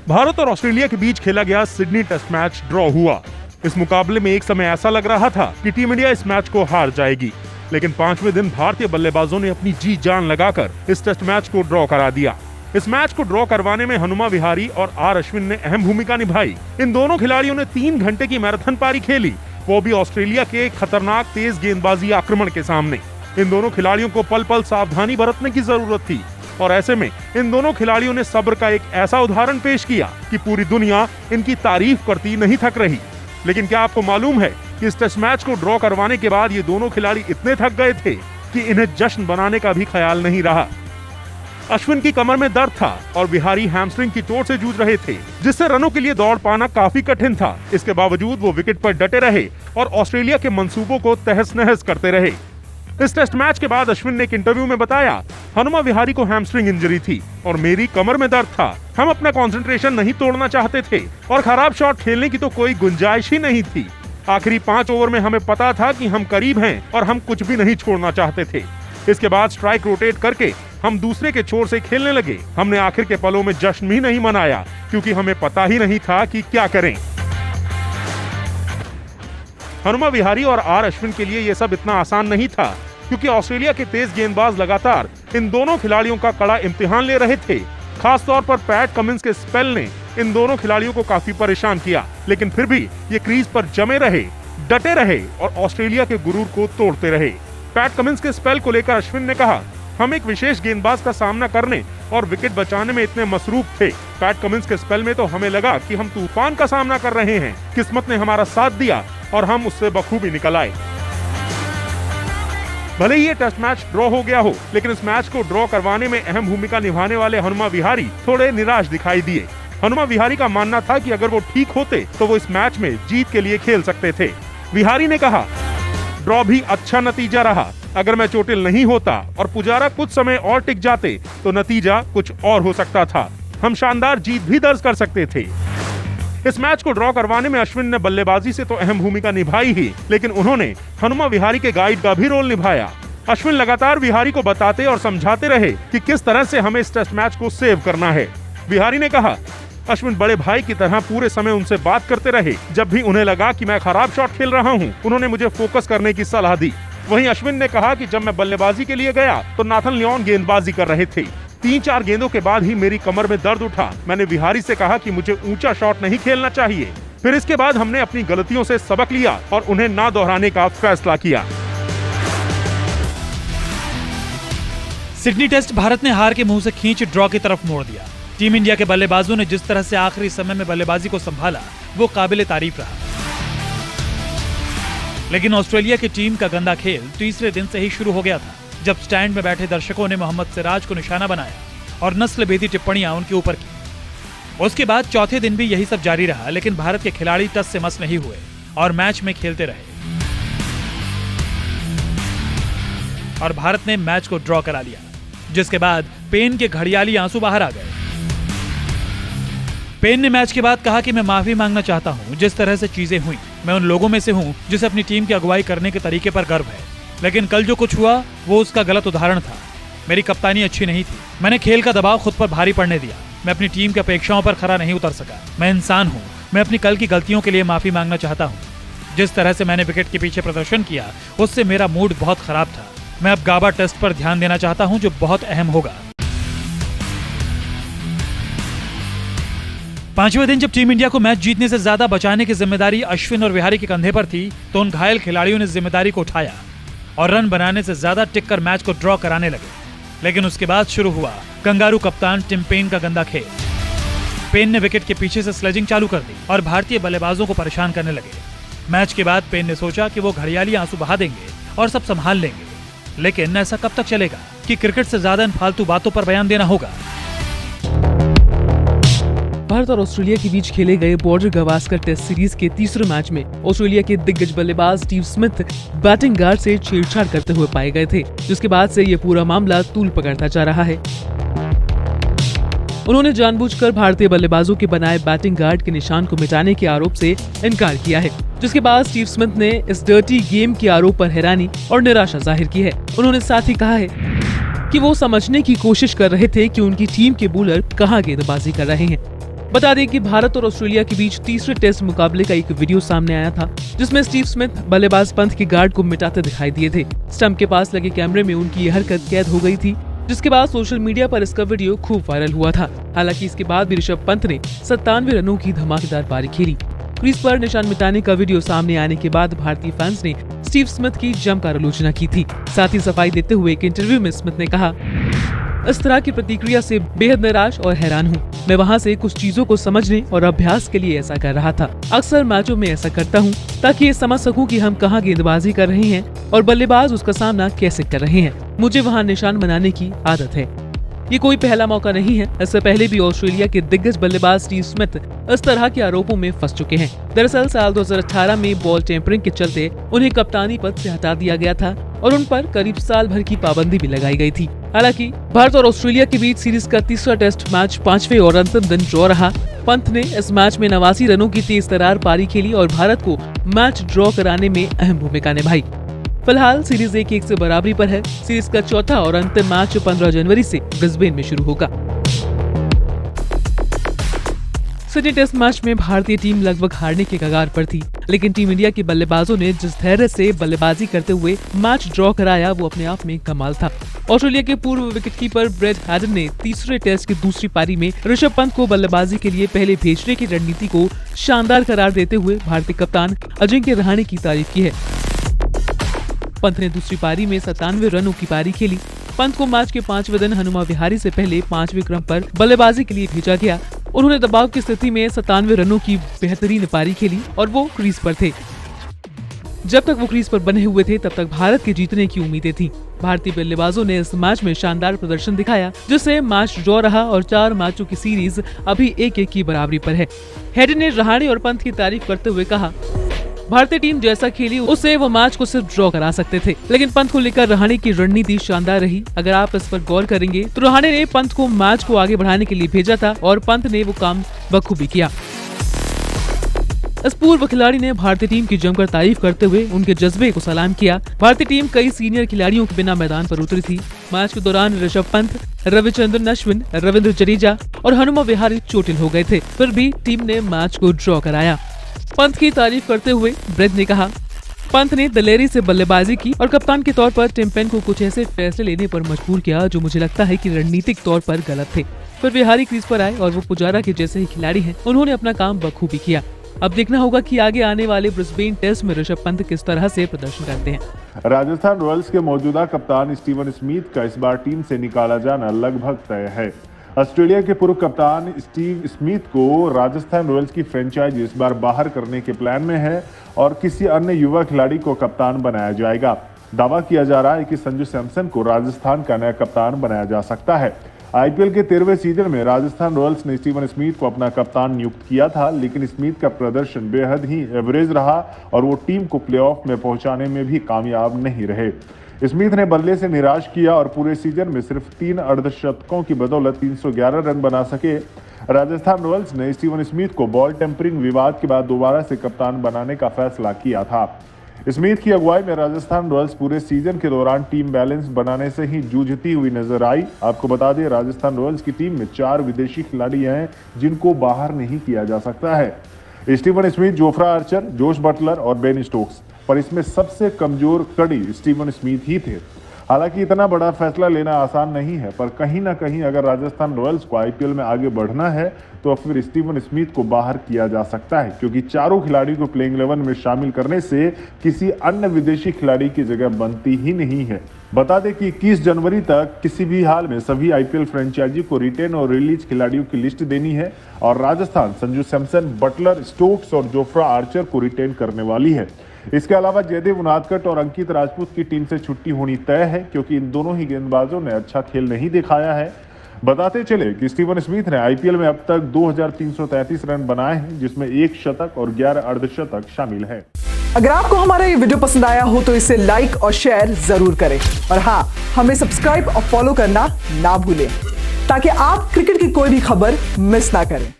भारत और ऑस्ट्रेलिया के बीच खेला गया सिडनी टेस्ट मैच ड्रॉ हुआ। इस मुकाबले में एक समय ऐसा लग रहा था कि टीम इंडिया इस मैच को हार जाएगी, लेकिन 5वें दिन भारतीय बल्लेबाजों ने अपनी जी जान लगाकर इस टेस्ट मैच को ड्रॉ करा दिया। इस मैच को ड्रॉ करवाने में हनुमा विहारी और आर अश्विन ने अहम भूमिका निभाई। इन दोनों खिलाड़ियों ने 3 घंटे की मैराथन पारी खेली, वो भी ऑस्ट्रेलिया के खतरनाक तेज गेंदबाजी आक्रमण के सामने। इन दोनों खिलाड़ियों को पल पल सावधानी बरतने की जरूरत थी और ऐसे में इन दोनों खिलाड़ियों ने सब्र का एक ऐसा उदाहरण पेश किया कि पूरी दुनिया इनकी तारीफ करती नहीं थक रही। लेकिन क्या आपको मालूम है कि इस टेस्ट मैच को ड्रॉ करवाने के बाद ये दोनों खिलाड़ी इतने थक गए थे कि इन्हें जश्न बनाने का भी ख्याल नहीं रहा। अश्विन की कमर में दर्द था और विहारी हैमस्ट्रिंग की चोट से जूझ रहे थे, जिससे रनों के लिए दौड़ पाना काफी कठिन था। इसके बावजूद वो विकेट पर डटे रहे और ऑस्ट्रेलिया के मंसूबों को तहस नहस करते रहे। इस टेस्ट मैच के बाद अश्विन ने एक इंटरव्यू में बताया, हनुमा विहारी को हैमस्ट्रिंग इंजरी थी और मेरी कमर में दर्द था। हम अपना कंसंट्रेशन नहीं तोड़ना चाहते थे और खराब शॉट खेलने की तो कोई गुंजाइश ही नहीं थी। आखिरी 5 ओवर में हमें पता था कि हम करीब हैं और हम कुछ भी नहीं छोड़ना चाहते थे। इसके बाद स्ट्राइक रोटेट करके हम दूसरे के छोर से खेलने लगे। हमने आखिर के पलों में जश्न भी नहीं मनाया क्योंकि हमें पता ही नहीं था कि क्या करें। हनुमा विहारी और आर अश्विन के लिए यह सब इतना आसान नहीं था क्योंकि ऑस्ट्रेलिया के तेज गेंदबाज लगातार इन दोनों खिलाड़ियों का कड़ा इम्तिहान ले रहे थे। खास तौर पर पैट कमिंस के स्पेल ने इन दोनों खिलाड़ियों को काफी परेशान किया, लेकिन फिर भी ये क्रीज पर जमे रहे, डटे रहे और ऑस्ट्रेलिया के गुरूर को तोड़ते रहे। पैट कमिंस के स्पेल को लेकर अश्विन ने कहा, हम एक विशेष गेंदबाज का सामना करने और विकेट बचाने में इतने मसरूफ थे। पैट कमिंस के स्पेल में तो हमें लगा कि हम तूफान का सामना कर रहे हैं। किस्मत ने हमारा साथ दिया और हम उससे बखूबी निकल आए। भले ही ये टेस्ट मैच ड्रॉ हो गया हो, लेकिन इस मैच को ड्रॉ करवाने में अहम भूमिका निभाने वाले हनुमा विहारी थोड़े निराश दिखाई दिए। हनुमा विहारी का मानना था कि अगर वो ठीक होते तो वो इस मैच में जीत के लिए खेल सकते थे। विहारी ने कहा, ड्रॉ भी अच्छा नतीजा रहा। अगर मैं चोटिल नहीं होता और पुजारा कुछ समय और टिक जाते तो नतीजा कुछ और हो सकता था। हम शानदार जीत भी दर्ज कर सकते थे। इस मैच को ड्रॉ करवाने में अश्विन ने बल्लेबाजी से तो अहम भूमिका निभाई ही, लेकिन उन्होंने हनुमा विहारी के गाइड का भी रोल निभाया। अश्विन लगातार विहारी को बताते और समझाते रहे कि किस तरह से हमें इस टेस्ट मैच को सेव करना है। विहारी ने कहा, अश्विन बड़े भाई की तरह पूरे समय उनसे बात करते रहे। जब भी उन्हें लगा कि मैं खराब शॉट खेल रहा हूं, उन्होंने मुझे फोकस करने की सलाह दी। वहीं अश्विन ने कहा कि जब मैं बल्लेबाजी के लिए गया तो नाथन लियोन गेंदबाजी कर रहे थे। 3-4 गेंदों के बाद ही मेरी कमर में दर्द उठा। मैंने विहारी से कहा कि मुझे ऊंचा शॉट नहीं खेलना चाहिए। फिर इसके बाद हमने अपनी गलतियों से सबक लिया और उन्हें ना दोहराने का फैसला किया। सिडनी टेस्ट भारत ने हार के मुंह से खींच ड्रॉ की तरफ मोड़ दिया। टीम इंडिया के बल्लेबाजों ने जिस तरह से आखिरी समय में बल्लेबाजी को संभाला वो काबिले तारीफ रहा। लेकिन ऑस्ट्रेलिया की टीम का गंदा खेल तीसरे दिन से ही शुरू हो गया था, जब स्टैंड में बैठे दर्शकों ने मोहम्मद सिराज को निशाना बनाया और नस्लभेदी टिप्पणियां उनके ऊपर की। उसके बाद चौथे दिन भी यही सब जारी रहा, लेकिन भारत के खिलाड़ी टस से मस नहीं हुए और मैच में खेलते रहे और भारत ने मैच को ड्रॉ करा लिया, जिसके बाद पेन के घड़ियाली आंसू बाहर आ गए। पेन ने मैच के बाद कहा कि मैं माफी मांगना चाहता हूं जिस तरह से चीजें हुई। मैं उन लोगों में से हूं जिसे अपनी टीम की अगुवाई करने के तरीके पर गर्व है, लेकिन कल जो कुछ हुआ वो उसका गलत उदाहरण था। मेरी कप्तानी अच्छी नहीं थी। मैंने खेल का दबाव खुद पर भारी पड़ने दिया। मैं अपनी टीम की अपेक्षाओं पर खरा नहीं उतर सका। मैं इंसान हूं। मैं अपनी कल की गलतियों के लिए माफी मांगना चाहता हूं। जिस तरह से मैंने विकेट के पीछे प्रदर्शन किया उससे मेरा मूड बहुत खराब था। मैं अब गाबा टेस्ट पर ध्यान देना चाहता हूं जो बहुत अहम होगा। 5वें दिन जब टीम इंडिया को मैच जीतने से ज्यादा बचाने की जिम्मेदारी अश्विन और विहारी के कंधे पर थी, तो उन घायल खिलाड़ियों ने जिम्मेदारी को उठाया और रन बनाने से ज्यादा टिककर मैच को ड्रॉ कराने लगे। लेकिन उसके बाद शुरू हुआ कंगारू कप्तान टिम पेन का गंदा खेल। पेन ने विकेट के पीछे से स्लेजिंग चालू कर दी और भारतीय बल्लेबाजों को परेशान करने लगे। मैच के बाद पेन ने सोचा कि वो घड़ियाली आंसू बहा देंगे और सब संभाल लेंगे, लेकिन ऐसा कब तक चलेगा कि क्रिकेट से ज्यादा इन फालतू बातों पर बयान देना होगा। भारत और ऑस्ट्रेलिया के बीच खेले गए बॉर्डर गवास्कर टेस्ट सीरीज के तीसरे मैच में ऑस्ट्रेलिया के दिग्गज बल्लेबाज स्टीव स्मिथ बैटिंग गार्ड से छेड़छाड़ करते हुए पाए गए थे, जिसके बाद से ये पूरा मामला तूल पकड़ता जा रहा है। उन्होंने जानबूझकर भारतीय बल्लेबाजों के बनाए बैटिंग गार्ड के निशान को मिटाने के आरोप से इनकार किया है, जिसके बाद स्टीव स्मिथ ने इस डर्टी गेम के आरोप पर हैरानी और निराशा जाहिर की है। उन्होंने साथ ही कहा है कि वो समझने की कोशिश कर रहे थे कि उनकी टीम के बॉलर कहां गेंदबाजी कर रहे हैं। बता दें कि भारत और ऑस्ट्रेलिया के बीच तीसरे टेस्ट मुकाबले का एक वीडियो सामने आया था, जिसमें स्टीव स्मिथ बल्लेबाज पंत के गार्ड को मिटाते दिखाई दिए थे। स्टंप के पास लगे कैमरे में उनकी यह हरकत कैद हो गई थी, जिसके बाद सोशल मीडिया पर इसका वीडियो खूब वायरल हुआ था। हालांकि इसके बाद भी ऋषभ पंत ने 97 रनों की धमाकेदार पारी खेली। क्रीज पर निशान मिटाने का वीडियो सामने आने के बाद भारतीय फैंस ने स्टीव स्मिथ की जमकर आलोचना की थी। साथ ही सफाई देते हुए एक इंटरव्यू में स्मिथ ने कहा, इस तरह की प्रतिक्रिया से बेहद निराश और हैरान हूँ। मैं वहाँ से कुछ चीजों को समझने और अभ्यास के लिए ऐसा कर रहा था। अक्सर मैचों में ऐसा करता हूँ ताकि ये समझ सकूं कि हम कहाँ गेंदबाजी कर रहे हैं और बल्लेबाज उसका सामना कैसे कर रहे हैं। मुझे वहाँ निशान बनाने की आदत है। ये कोई पहला मौका नहीं है। इससे पहले भी ऑस्ट्रेलिया के दिग्गज बल्लेबाज स्टीव स्मिथ इस तरह के आरोपों में फंस चुके हैं। दरअसल साल 2018 में बॉल टेम्परिंग के चलते उन्हें कप्तानी पद से हटा दिया गया था और उन पर करीब साल भर की पाबंदी भी लगाई गई थी। हालांकि भारत और ऑस्ट्रेलिया के बीच सीरीज का तीसरा टेस्ट मैच 5वें और अंतिम दिन ड्रॉ रहा। पंत ने इस मैच में 89 रनों की तेज तरार पारी खेली और भारत को मैच ड्रॉ कराने में अहम भूमिका निभाई। फिलहाल सीरीज 1-1 से बराबरी पर है। सीरीज का चौथा और अंतिम मैच 15 जनवरी से ब्रिस्बेन में शुरू होगा। सिडनी टेस्ट मैच में भारतीय टीम लगभग हारने के कगार पर थी, लेकिन टीम इंडिया के बल्लेबाजों ने जिस धैर्य से बल्लेबाजी करते हुए मैच ड्रॉ कराया वो अपने आप में कमाल था। ऑस्ट्रेलिया के पूर्व विकेटकीपर ब्रेट हैडन ने तीसरे टेस्ट की दूसरी पारी में ऋषभ पंत को बल्लेबाजी के लिए पहले भेजने की रणनीति को शानदार करार देते हुए भारतीय कप्तान अजिंक्य रहाणे की तारीफ की है। पंत ने दूसरी पारी में 97 रनों की पारी खेली। पंत को मैच के 5वें दिन हनुमा विहारी से पहले 5वें क्रम पर बल्लेबाजी के लिए भेजा गया। उन्होंने दबाव की स्थिति में 97 रनों की बेहतरीन पारी खेली और वो क्रीज पर थे। जब तक वो क्रीज पर बने हुए थे तब तक भारत के जीतने की उम्मीदें थी। भारतीय बल्लेबाजों ने इस मैच में शानदार प्रदर्शन दिखाया, जिससे मैच ड्रॉ रहा और 4 मैचों की सीरीज अभी 1-1 की बराबरी पर है। हेडन ने रहाणे और पंत की तारीफ करते हुए कहा, भारतीय टीम जैसा खेली उससे वो मैच को सिर्फ ड्रॉ करा सकते थे, लेकिन पंत को लेकर रहाणे की रणनीति शानदार रही। अगर आप इस पर गौर करेंगे तो रहाणे ने पंत को मैच को आगे बढ़ाने के लिए भेजा था और पंत ने वो काम बखूबी किया। इस पूर्व खिलाड़ी ने भारतीय टीम की जमकर तारीफ करते हुए उनके जज्बे को सलाम किया। भारतीय टीम कई सीनियर खिलाड़ियों के बिना मैदान पर उतरी थी। मैच के दौरान ऋषभ पंत, रविचंद्रन अश्विन, रविंद्र जडेजा और हनुमा विहारी चोटिल हो गए थे, फिर भी टीम ने मैच को ड्रॉ कराया। पंत की तारीफ करते हुए ब्रेट ने कहा, पंत ने दलेरी से बल्लेबाजी की और कप्तान के तौर पर टिम पेन को कुछ ऐसे फैसले लेने पर मजबूर किया जो मुझे लगता है कि रणनीतिक तौर पर गलत थे। फिर विहारी क्रीज पर आए और वो पुजारा के जैसे ही खिलाड़ी हैं, उन्होंने अपना काम बखूबी किया। अब देखना होगा कि आगे आने वाले ब्रिस्बेन टेस्ट में ऋषभ पंत किस तरह से प्रदर्शन करते हैं। राजस्थान रॉयल्स के मौजूदा कप्तान स्टीवन स्मिथ का इस बार टीम से निकाला जाना लगभग तय है। ऑस्ट्रेलिया के पूर्व कप्तान स्टीव स्मिथ को राजस्थान रॉयल्स की फ्रेंचाइजी इस बार बाहर करने के प्लान में है और किसी अन्य युवा खिलाड़ी को कप्तान बनाया जाएगा। दावा किया जा रहा है कि संजू सैमसन को राजस्थान का नया कप्तान बनाया जा सकता है। आईपीएल के 13वें सीजन में राजस्थान रॉयल्स ने स्टीवन स्मिथ को अपना कप्तान नियुक्त किया था, लेकिन स्मिथ का प्रदर्शन बेहद ही एवरेज रहा और वो टीम को प्लेऑफ में पहुंचाने में भी कामयाब नहीं रहे। स्मिथ ने बल्ले से निराश किया और पूरे सीजन में सिर्फ 3 अर्धशतकों की बदौलत 311 रन बना सके। राजस्थान रॉयल्स ने स्टीवन स्मिथ को बॉल टेम्परिंग विवाद के बाद दोबारा से कप्तान बनाने का फैसला किया था। स्मिथ की अगुवाई में राजस्थान रॉयल्स पूरे सीजन के दौरान टीम बैलेंस बनाने से ही जूझती हुई नजर आई। आपको बता दें, राजस्थान रॉयल्स की टीम में 4 विदेशी खिलाड़ी हैं जिनको बाहर नहीं किया जा सकता है। Steven Smith, Jofra Archer, Josh Buttler और बेन स्टोक्स, पर इसमें सबसे कमजोर कड़ी स्टीवन स्मिथ ही थे। हालांकि इतना बड़ा फैसला लेना आसान नहीं है, पर कहीं ना कहीं अगर राजस्थान रॉयल्स को आईपीएल में आगे बढ़ना है तो फिर स्टीवन स्मिथ को बाहर किया जा सकता है, क्योंकि चारों खिलाड़ी को प्लेइंग 11 में शामिल करने से किसी अन्य विदेशी खिलाड़ी की जगह बनती ही नहीं है। बता दें कि 21 जनवरी तक किसी भी हाल में सभी आईपीएल फ्रेंचाइजी को रिटेन और रिलीज खिलाड़ियों की लिस्ट देनी है और राजस्थान संजू सैमसन, बटलर, स्टोक्स और जोफ्रा आर्चर को रिटेन करने वाली है। इसके अलावा जयदेव उनादकट और अंकित राजपूत की टीम से छुट्टी होनी तय है, क्योंकि इन दोनों ही गेंदबाजों ने अच्छा खेल नहीं दिखाया है। बताते चले कि स्टीवन स्मिथ ने आईपीएल में अब तक 2333 रन बनाए हैं, जिसमें 1 शतक और 11 अर्धशतक शामिल है। अगर आपको हमारा ये वीडियो पसंद आया हो तो इसे लाइक और शेयर जरूर करें और हाँ, हमें सब्सक्राइब और फॉलो करना ना भूलें ताकि आप क्रिकेट की कोई भी खबर मिस ना करें।